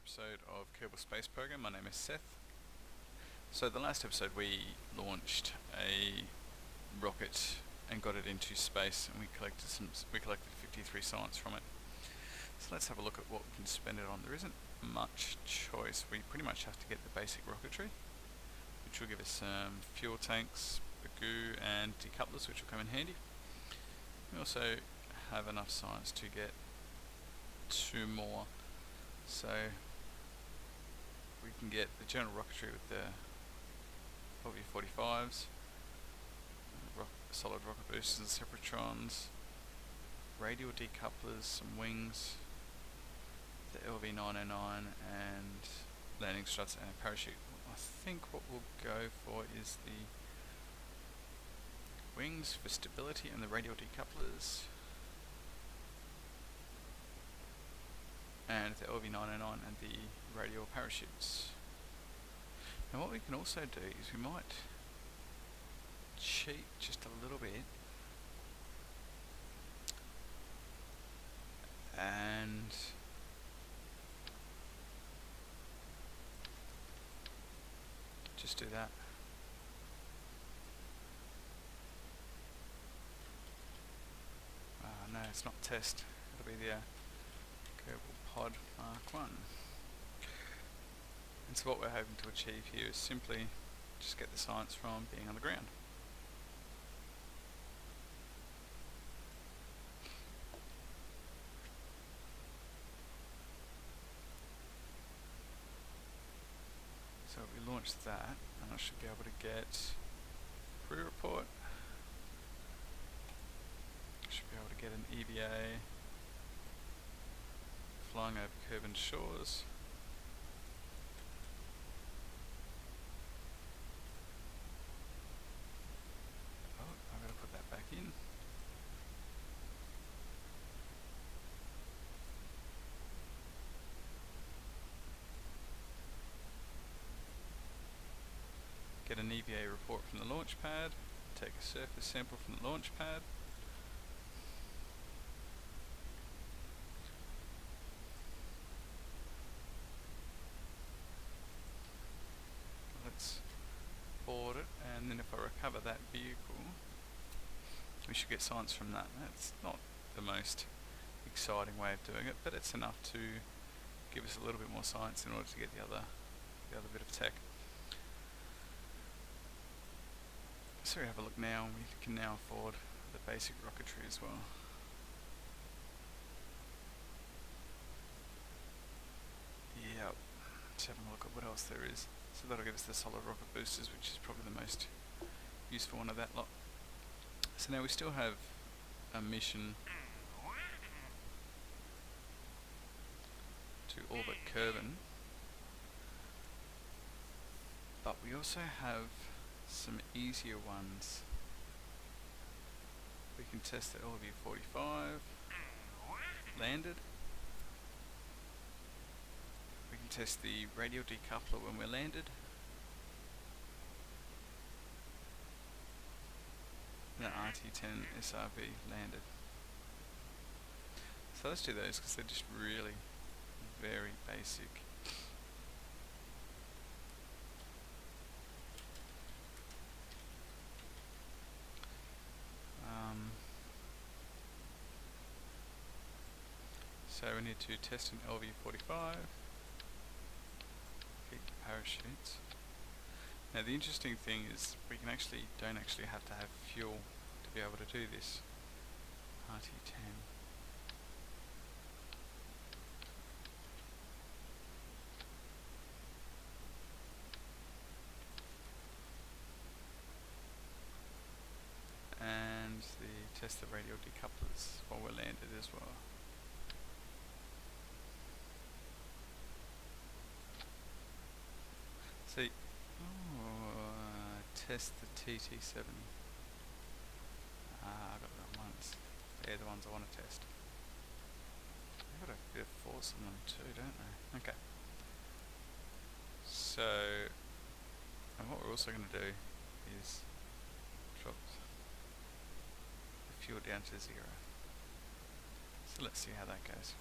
episode of Kerbal Space Program. My name is Seth. So the last episode we launched a rocket and got it into space, and we collected 53 science from it. So let's have a look at what we can spend it on. There isn't much choice. We pretty much have to get the basic rocketry, which will give us some fuel tanks, a goo and decouplers, which will come in handy. We also have enough science to get 2 more, so we can get the general rocketry with the LV-45s, solid rocket boosters and separatrons, radial decouplers, some wings, the LV-909 and landing struts and a parachute. I think what we'll go for is the wings for stability and the radial decouplers, and the LV-909 and the radial parachutes. Now what we can also do is we might cheat just a little bit and just do that. No, it's not test. It'll be the Kerbal Pod Mark 1. And so what we're hoping to achieve here is simply just get the science from being on the ground. So we launch that, and I should be able to get crew report. I should be able to get an EVA flying over Kerbal shores. Oh, I've got to put that back in. Get an EVA report from the launch pad, take a surface sample from the launch pad. Let's board it, and then if I recover that vehicle, we should get science from that. That's not the most exciting way of doing it, but it's enough to give us a little bit more science in order to get the other bit of tech. So we have a look now, we can now afford the basic rocketry as well. Yep, let's have a look at what else there is. So that'll give us the solid rocket boosters, which is probably the most useful one of that lot. So now we still have a mission to orbit Kerbal, but we also have some easier ones. We can test the LV-45 landed. We can test the radial decoupler when we're landed. The RT-10 SRB landed. So let's do those because they're just really very basic. So we need to test an LV-45, keep the parachutes. Now the interesting thing is we don't actually have to have fuel to be able to do this. RT-10. And test the radial decouplers while we're landed as well. See, test the TT7. I got the wrong ones. They're the ones I want to test. They've got a bit of force on them too, don't they? Okay. So, and what we're also going to do is drop the fuel down to 0. So let's see how that goes.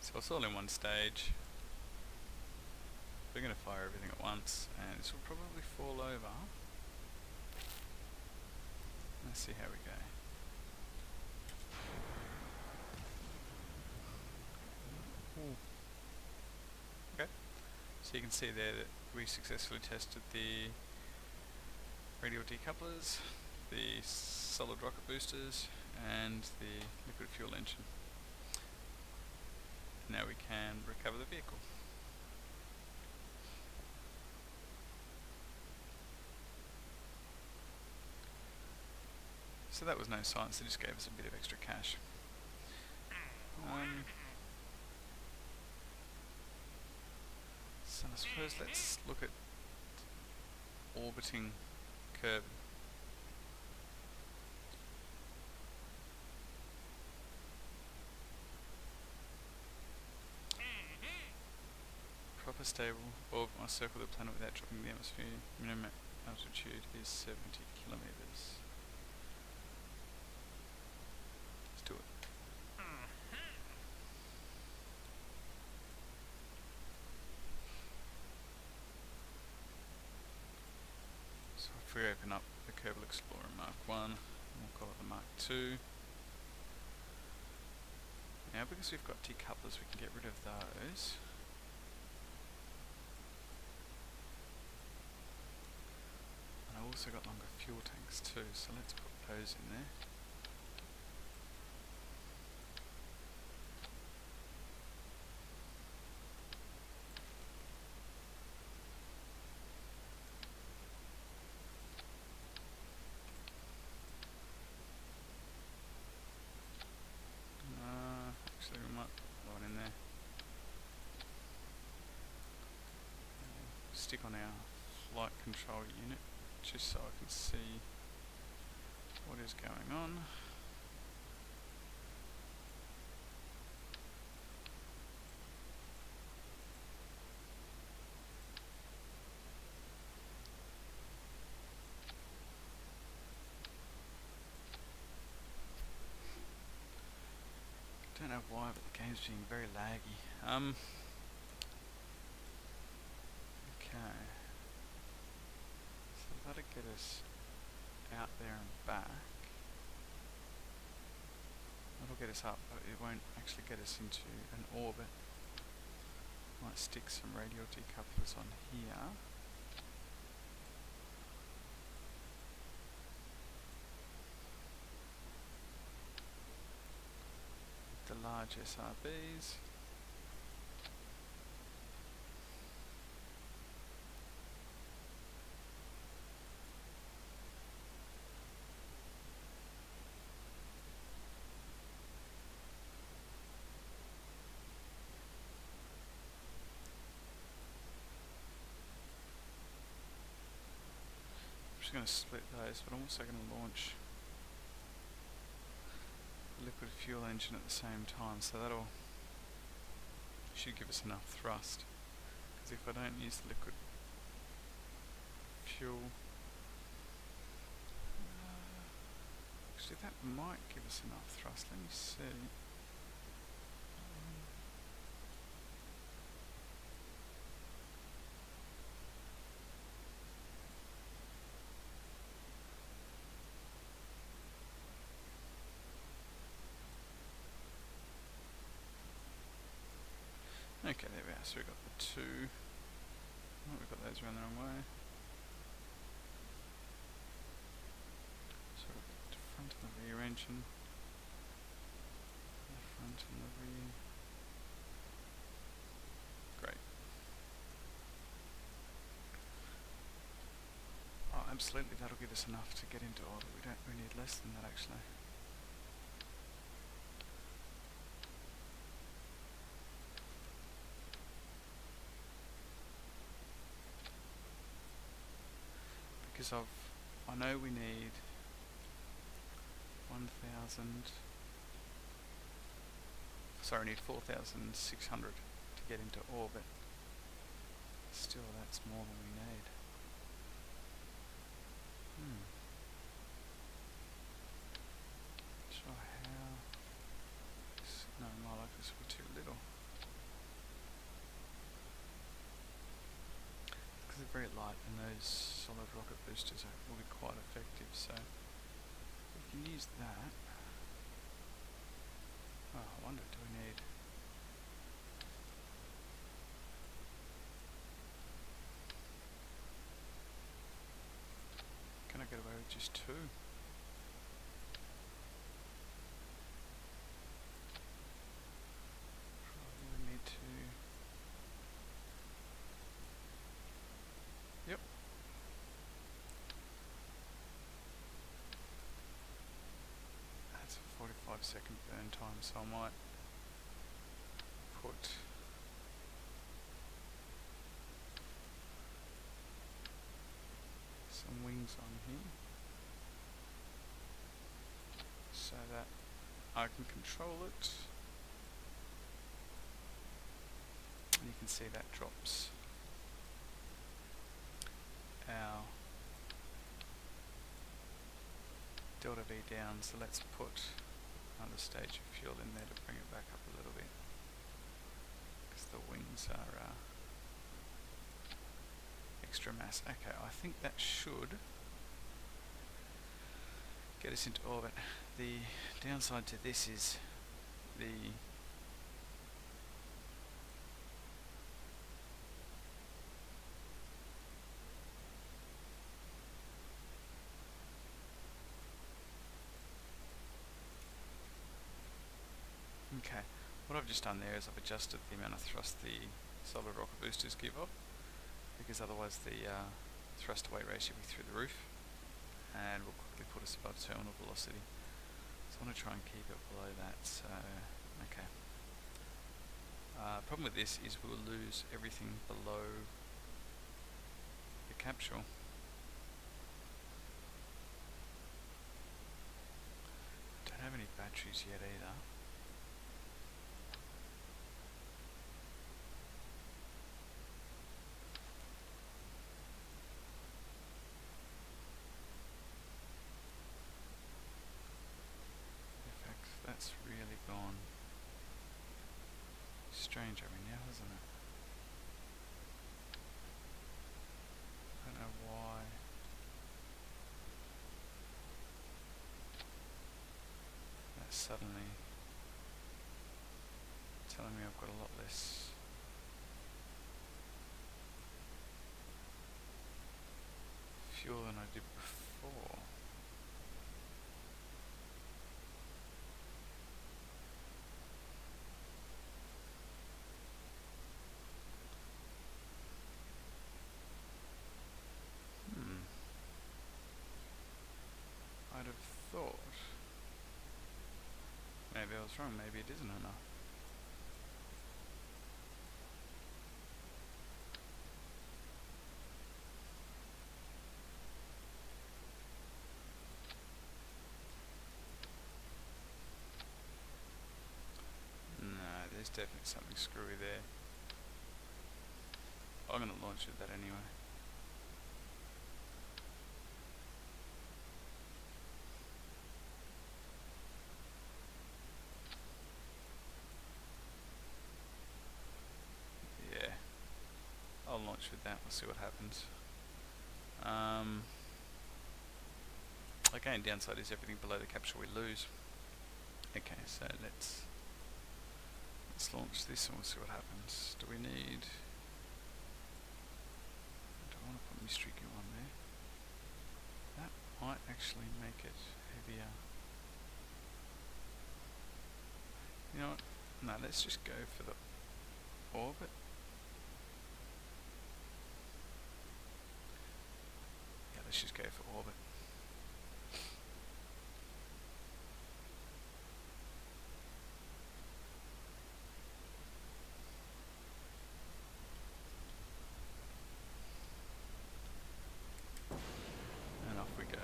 So it's all in one stage. We're going to fire everything at once, and this will probably fall over. Let's see how we go. Ooh. Okay, so you can see there that we successfully tested the radial decouplers, the solid rocket boosters, and the liquid fuel engine. Now we can recover the vehicle. So that was no science, it just gave us a bit of extra cash. So I suppose let's look at orbiting Kerbal. Proper stable orbit must circle the planet without dropping the atmosphere. Minimum altitude is 70 kilometers. Let's do it. So if we open up the Kerbal Explorer Mark 1, we'll call it the Mark 2. Now because we've got decouplers, we can get rid of those. And I've also got longer fuel tanks too, so let's put those in there. Actually we might put one in there. Stick on our flight control unit just so I can see what is going on. Don't know why, but the game's being very laggy. Okay. So that'll get us out there and back. That'll get us up, but it won't actually get us into an orbit. Might stick some radial decouplers on here. The large SRBs. I'm just going to split those, but I'm also going to launch the liquid fuel engine at the same time, so that'll should give us enough thrust. Because if I don't use the liquid fuel, actually that might give us enough thrust. Let me see. Okay, there we are. So we've got the two. Oh, we've got those around the wrong way. So we've got the front and the rear engine. The front and the rear. Great. Oh, absolutely, that'll give us enough to get into orbit. We need less than that actually. Because I know we need 4,600 to get into orbit. Still, that's more than we need. Sure how. No, more like this will be too little. those solid rocket boosters will be quite effective, so we can use that. Oh, I wonder, do we need... Can I get away with just 2? Probably would need to... Yep. That's a 45-second burn time, so I might put some wings on here so that I can control it. And you can see that drops our delta V down, so let's put another stage of fuel in there to bring it back up a little bit, because the wings are extra mass. Okay, I think that should get us into orbit. The downside to this is the okay, what I've just done there is I've adjusted the amount of thrust the solid rocket boosters give up, because otherwise the thrust to weight ratio will be through the roof and will quickly put us above terminal velocity. So I want to try and keep it below that, so okay. Problem with this is we'll lose everything below the capsule. Don't have any batteries yet either. That's really gone strange over now, hasn't it? I don't know why. That's suddenly telling me I've got a lot less fuel than I did before. I'd have thought maybe I was wrong, maybe it isn't enough. No, there's definitely something screwy there. I'm going to launch with that anyway. Yeah, I'll launch with that, we'll see what happens. Again, downside is everything below the capsule we lose. Okay, so let's launch this and we'll see what happens. Do we need... I don't want to put my streaky one there. That might actually make it heavier. You know what? No, let's just go for the orbit. Yeah, let's just go for orbit. And off we go.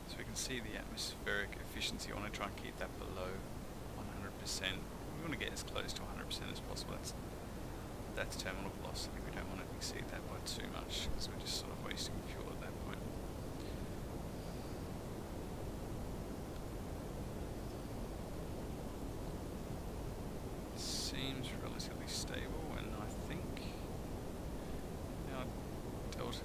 So we can see the atmospheric efficiency. I want to try and keep that below 100%. We want to get as close to 100% as possible. That's terminal velocity. We don't want to exceed that by too much, because we're just sort of wasting fuel at that point. Seems relatively stable, and I think our delta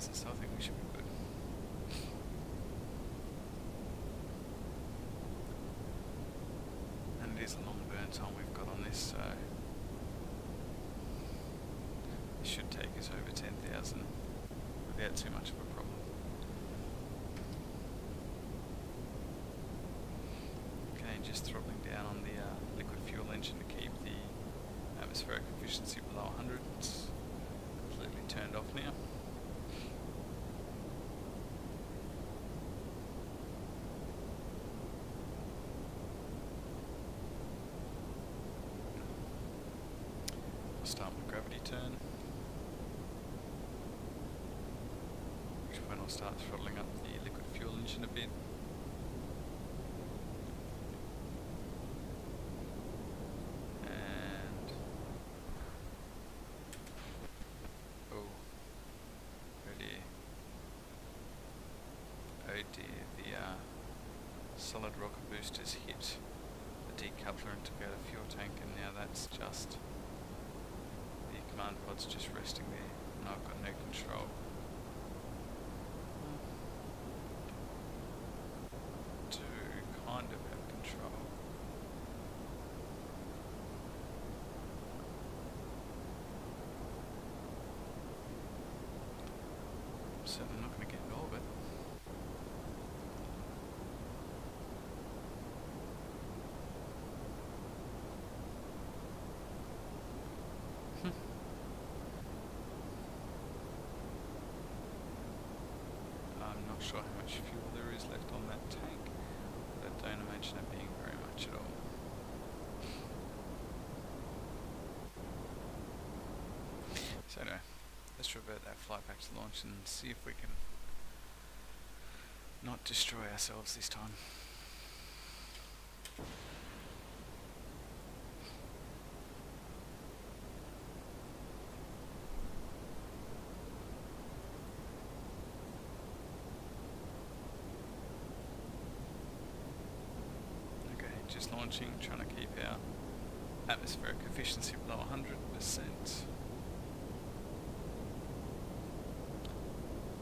10,000, so I think we should be good. And it is a long burn time we've got on this, so it should take us over 10,000 without too much of a problem. Okay, just throttling down on the liquid fuel engine to keep the atmospheric efficiency below 100. It's completely turned off now. I'll start my gravity turn, which point I'll start throttling up the liquid fuel engine a bit. The solid rocket boosters hit the decoupler and took out a fuel tank, and now that's just the command pod's just resting there, and I've got no control. Do kind of have control. I'm certainly not going to get in orbit. I'm not sure how much fuel there is left on that tank, but I don't imagine it being very much at all. So anyway, let's revert that flight back to launch and see if we can not destroy ourselves this time. Just launching, trying to keep our atmospheric efficiency below 100%.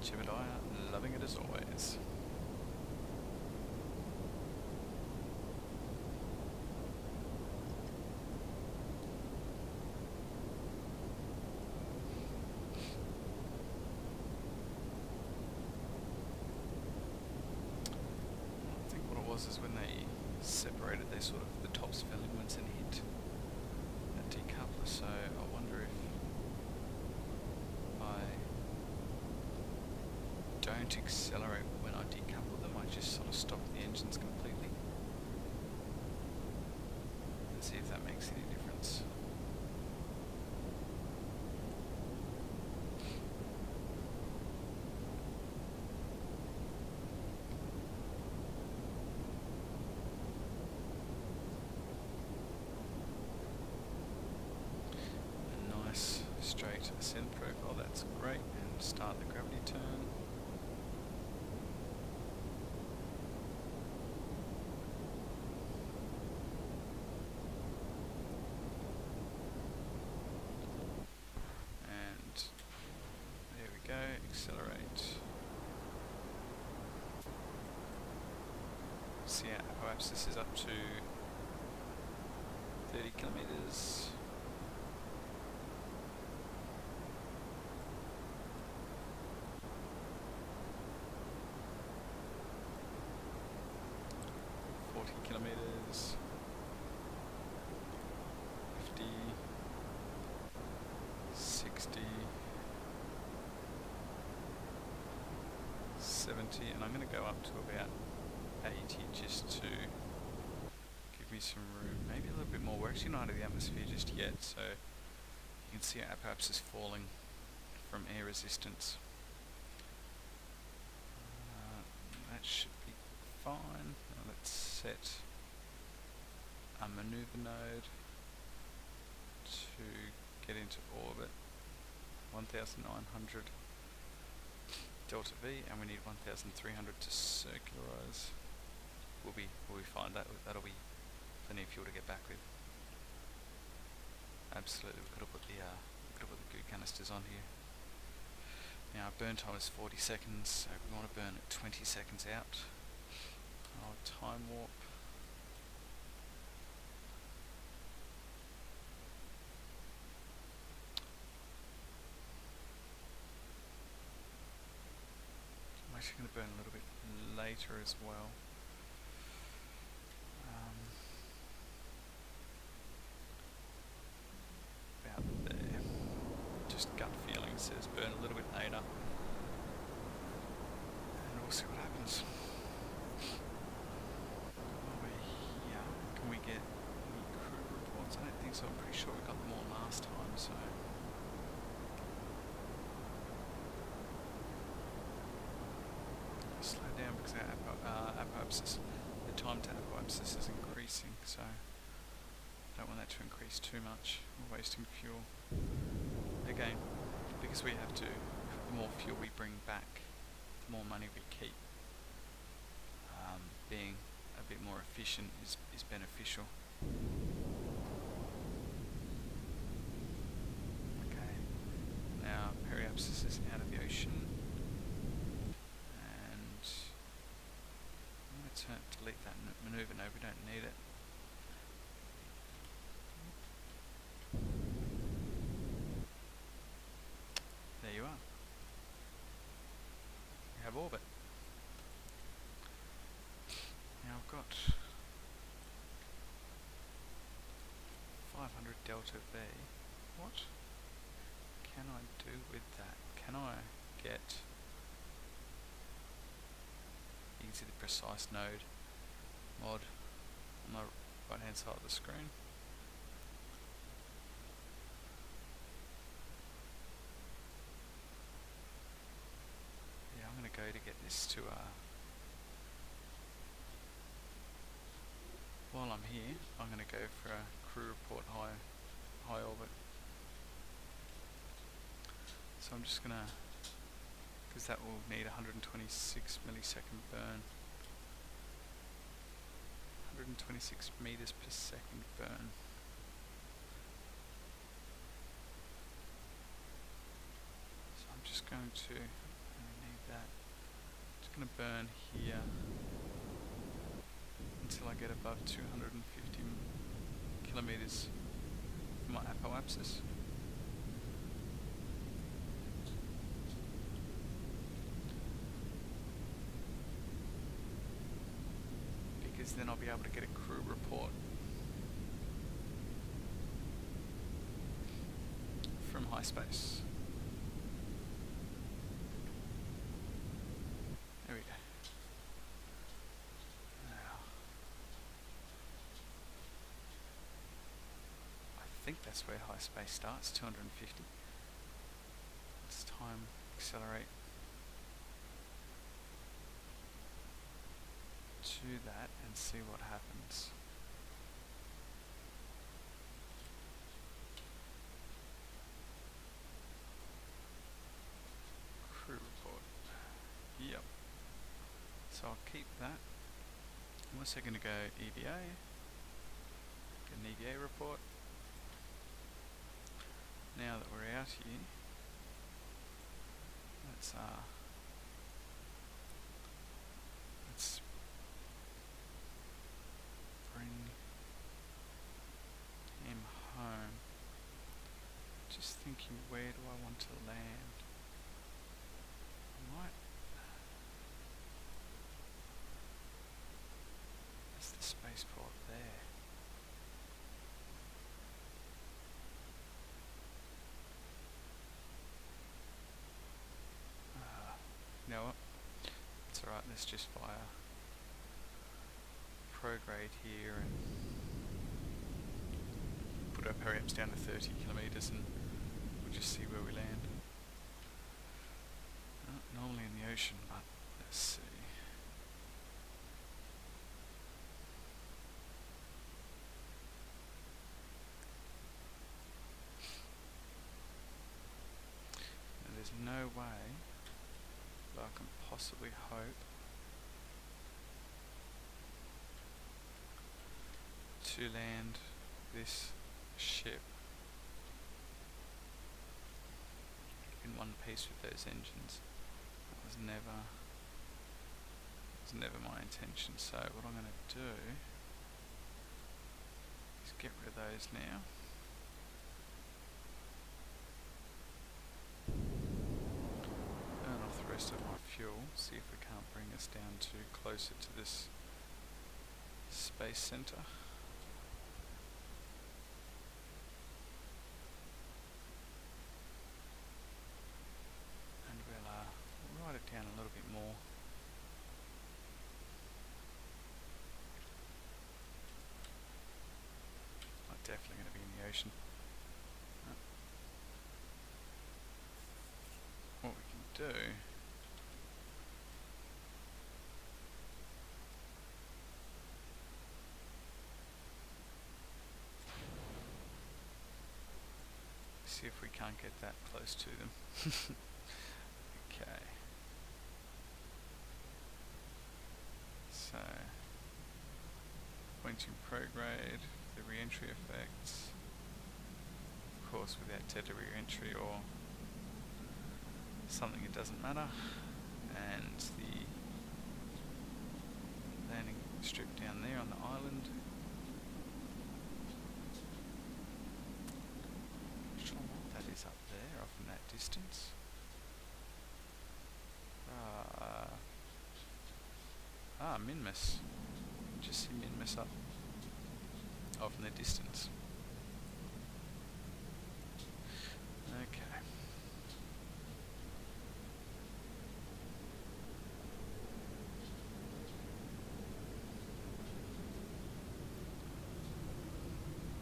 Jebediah, loving it as always. I think what it was is when they separated, they sort of, the tops fell inwards and hit that decoupler, so I wonder if I don't accelerate when I decouple them, I just sort of stop the engines completely. Let's see if that makes any difference. Straight ascent profile, that's great, and start the gravity turn. And there we go, accelerate. See how perhaps this is up to 30 kilometers. Kilometers, 50, 60, 70, and I'm going to go up to about 80 just to give me some room, maybe a little bit more. We're actually not out of the atmosphere just yet, so you can see our perhaps is falling from air resistance. That should be fine. Now let's set a maneuver node to get into orbit. 1,900 delta V, and we need 1,300 to circularize. We'll be fine. That'll be plenty of fuel to get back with. Absolutely, we could have put the goo canisters on here. Now burn time is 40 seconds, so we want to burn it 20 seconds out. I'll time warp. I'm actually going to burn a little bit later as well. About there. Just gut feeling says burn a little bit later. And we'll see what happens. While we're here, can we get any crew reports? I don't think so. I'm pretty sure we got them all last time, so. Slow down because our apoapsis, the time to apoapsis is increasing, so I don't want that to increase too much. We're wasting fuel. Again, because we have to, the more fuel we bring back, the more money we keep. Being a bit more efficient is beneficial. Okay, now periapsis is out of the ocean. Delete that maneuver. No, we don't need it. There you are. You have orbit. Now I've got 500 delta V. What can I do with that? Can I get easily precise node mod on the right hand side of the screen? Yeah, I'm going to go to get this to while I'm here, I'm going to go for a crew report high orbit. So I'm just going to, because that will need 126 millisecond burn. 126 meters per second burn. So I'm just going to, need that. Just going to burn here until I get above 250 kilometers for my apoapsis. Then I'll be able to get a crew report from high space. There we go. Now, I think that's where high space starts, 250. Let's time accelerate to that and see what happens. Crew report. Yep. So I'll keep that. I'm also going to go EVA. Get an EVA report. Now that we're out here, let's bring him home. Just thinking, where do I want to land? I might. That's the spaceport there. You know what? It's alright, let's just fire prograde here and put our periaps down to 30 kilometers and we'll just see where we land. Normally in the ocean, but let's see. Now, there's no way that I can possibly hope to land this ship in 100% one piece with those engines. That was never my intention. So what I'm going to do is get rid of those now. Burn off the rest of my fuel, see if we can't bring us down to closer to this space center. And we'll write it down a little bit more. I'm definitely going to be in the ocean. What we can do see if we can't get that close to them. Okay. So, pointing prograde, the re-entry effects, of course without tether re-entry or something it doesn't matter, and the landing strip down there on the island. Not sure what that is up there off in that distance. Minmus. Just see Minmus up off in the distance. Okay.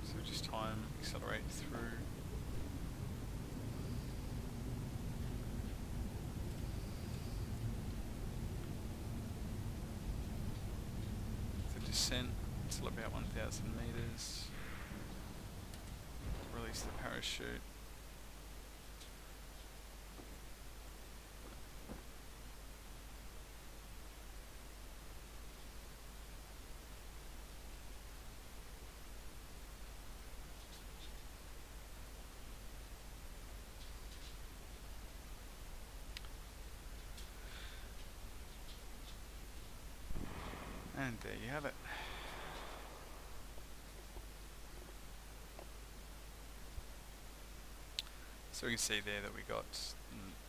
So just time accelerate through. The descent until about 1,000 meters. Release the parachute. And there you have it. So we can see there that we got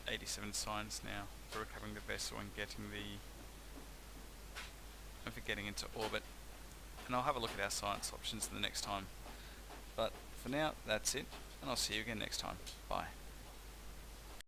87 signs now for recovering the vessel and getting getting into orbit. And I'll have a look at our science options the next time. But for now, that's it, and I'll see you again next time. Bye.